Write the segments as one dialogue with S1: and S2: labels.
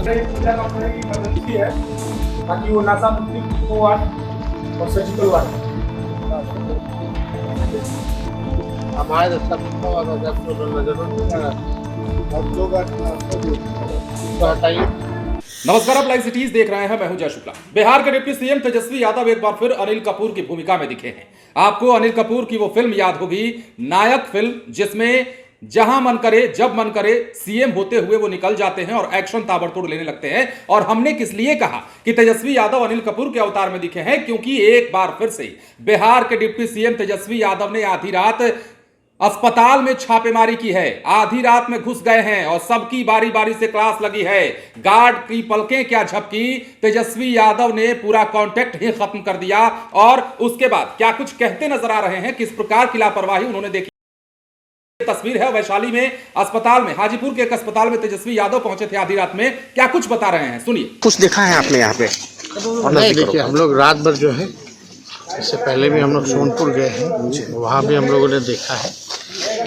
S1: पूजा company की emergency है ताकि वो नशा मुक्ति को वार्ड और सर्जिकल वार्ड
S2: हमारे सबको हटाइए।
S3: नमस्कार, आप लाइव सिटीज देख रहे हैं। मैं हूं जय शुक्ला। बिहार के डिप्टी सीएम तेजस्वी यादव एक बार फिर अनिल कपूर की भूमिका में दिखे हैं। आपको अनिल कपूर की वो फिल्म याद होगी, नायक फिल्म, जिसमें जहां मन करे जब मन करे सीएम होते हुए वो निकल जाते हैं और एक्शन ताबड़तोड़ लेने लगते हैं। और हमने किस लिए कहा कि तेजस्वी यादव अनिल कपूर के अवतार में दिखे हैं, क्योंकि एक बार फिर से बिहार के डिप्टी सीएम तेजस्वी यादव ने आधी रात अस्पताल में छापेमारी की है। आधी रात में घुस गए हैं और सबकी बारी बारी से क्लास लगी है। गार्ड की पलकें क्या झपकी, तेजस्वी यादव ने पूरा कांटेक्ट ही खत्म कर दिया। और उसके बाद क्या कुछ कहते नजर आ रहे हैं, किस प्रकार की लापरवाही उन्होंने देखी। तस्वीर है वैशाली में अस्पताल में, हाजीपुर के एक अस्पताल में तेजस्वी यादव पहुंचे थे आधी रात में। क्या कुछ बता रहे हैं, सुनिए।
S4: कुछ देखा है आपने यहाँ पे?
S2: नहीं, देखिए, हम लोग रात भर जो है, इससे पहले भी हम लोग सोनपुर गए हैं, वहाँ भी हम लोगों ने देखा है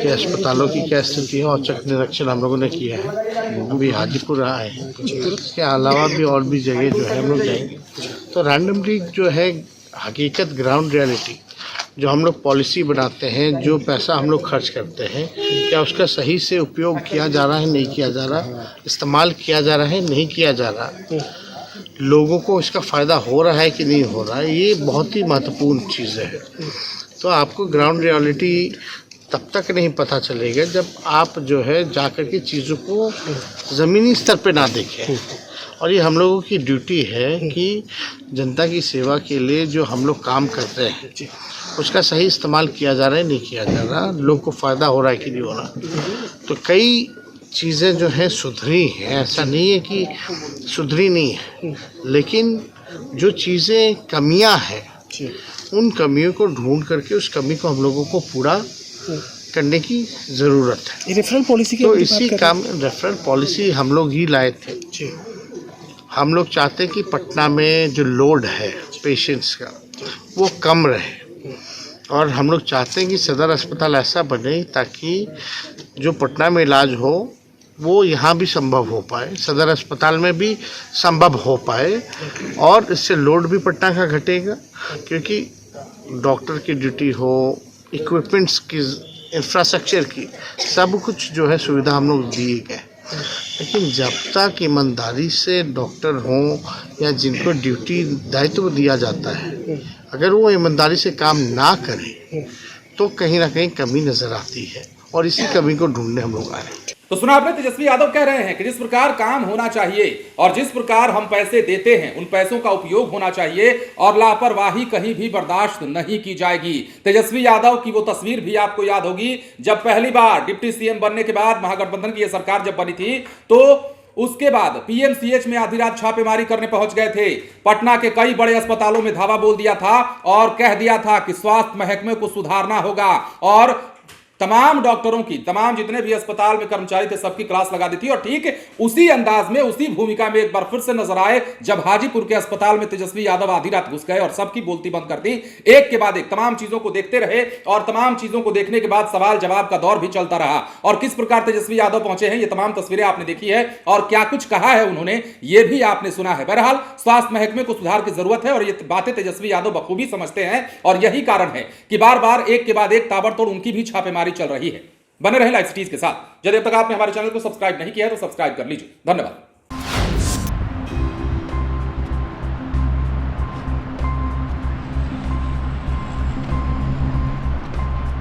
S2: कि अस्पतालों की क्या स्थिति है और चक निरीक्षण हम लोगों ने किया है। अभी हाजीपुर आए हैं, इसके अलावा भी और भी जगह जो है हम लोग जाएंगे। तो रैंडमली जो है हकीकत, ग्राउंड रियलिटी, जो हम लोग पॉलिसी बनाते हैं, जो पैसा हम लोग खर्च करते हैं, क्या उसका सही से उपयोग किया जा रहा है, नहीं किया जा रहा, इस्तेमाल किया जा रहा है, नहीं किया जा रहा, लोगों को इसका फ़ायदा हो रहा है कि नहीं हो रहा है, ये बहुत ही महत्वपूर्ण चीज़ है। तो आपको ग्राउंड रियलिटी तब तक नहीं पता चलेगा जब आप जो है जाकर के चीज़ों को ज़मीनी स्तर पे ना देखें। और ये हम लोगों की ड्यूटी है कि जनता की सेवा के लिए जो हम लोग काम करते हैं उसका सही इस्तेमाल किया जा रहा है, नहीं किया जा रहा, लोग को फ़ायदा हो रहा है कि नहीं हो रहा। तो कई चीज़ें जो हैं सुधरी हैं, ऐसा नहीं है कि सुधरी नहीं है, लेकिन जो चीज़ें कमियां हैं उन कमियों को ढूंढ करके उस कमी को हम लोगों को पूरा करने की ज़रूरत है।
S4: रेफरल पॉलिसी की
S2: तो इसी काम रेफरल पॉलिसी हम लोग ही लाए थे। हम लोग चाहते हैं कि पटना में जो लोड है पेशेंट्स का वो कम रहे, और हम लोग चाहते हैं कि सदर अस्पताल ऐसा बने ताकि जो पटना में इलाज हो वो यहाँ भी संभव हो पाए, सदर अस्पताल में भी संभव हो पाए, और इससे लोड भी पटना का घटेगा, क्योंकि डॉक्टर की ड्यूटी हो, इक्विपमेंट्स की, इंफ्रास्ट्रक्चर की, सब कुछ जो है सुविधा हम लोग दिए गए। लेकिन जब तक ईमानदारी से डॉक्टर हों या जिनको ड्यूटी दायित्व दिया जाता है, अगर वो ईमानदारी से काम ना करें तो कहीं ना कहीं कमी नज़र आती है, और इसी कमी को ढूंढने हम लोग आए हैं।
S3: तो सुना आपने, तेजस्वी यादव कह रहे हैं कि जिस प्रकार काम होना चाहिए और जिस प्रकार हम पैसे देते हैं उन पैसों का उपयोग होना चाहिए, और लापरवाही कहीं भी बर्दाश्त नहीं की जाएगी। तेजस्वी यादव की वो तस्वीर भी आपको याद होगी, जब पहली बार डिप्टी सीएम बनने के बाद महागठबंधन की यह सरकार जब बनी थी, तो उसके बाद पीएमसीएच में आधी रात छापेमारी करने पहुंच गए थे। पटना के कई बड़े अस्पतालों में धावा बोल दिया था और कह दिया था कि स्वास्थ्य महकमे को सुधारना होगा, और तमाम डॉक्टरों की, तमाम जितने भी अस्पताल में कर्मचारी थे, सबकी क्लास लगा दी थी। और ठीक उसी अंदाज में, उसी भूमिका में एक बार फिर से नजर आए जब हाजीपुर के अस्पताल में तेजस्वी यादव आधी रात घुस गए और सबकी बोलती बंद कर दी। एक के बाद एक तमाम चीजों को देखते रहे, और तमाम चीजों को देखने के बाद सवाल जवाब का दौर भी चलता रहा। और किस प्रकार तेजस्वी यादव पहुंचे हैं, ये तमाम तस्वीरें आपने देखी है, और क्या कुछ कहा है उन्होंने, ये भी आपने सुना है। बहरहाल स्वास्थ्य महकमे को सुधार की जरूरत है, और ये बातें तेजस्वी यादव बखूबी समझते हैं, और यही कारण है कि बार बार एक के बाद एक ताबड़तोड़ उनकी भी छापेमारी चल रही है। बने रहे लाइव सिटीज के साथ। यदि अब तक आपने हमारे चैनल को सब्सक्राइब नहीं किया है तो सब्सक्राइब कर लीजिए। धन्यवाद।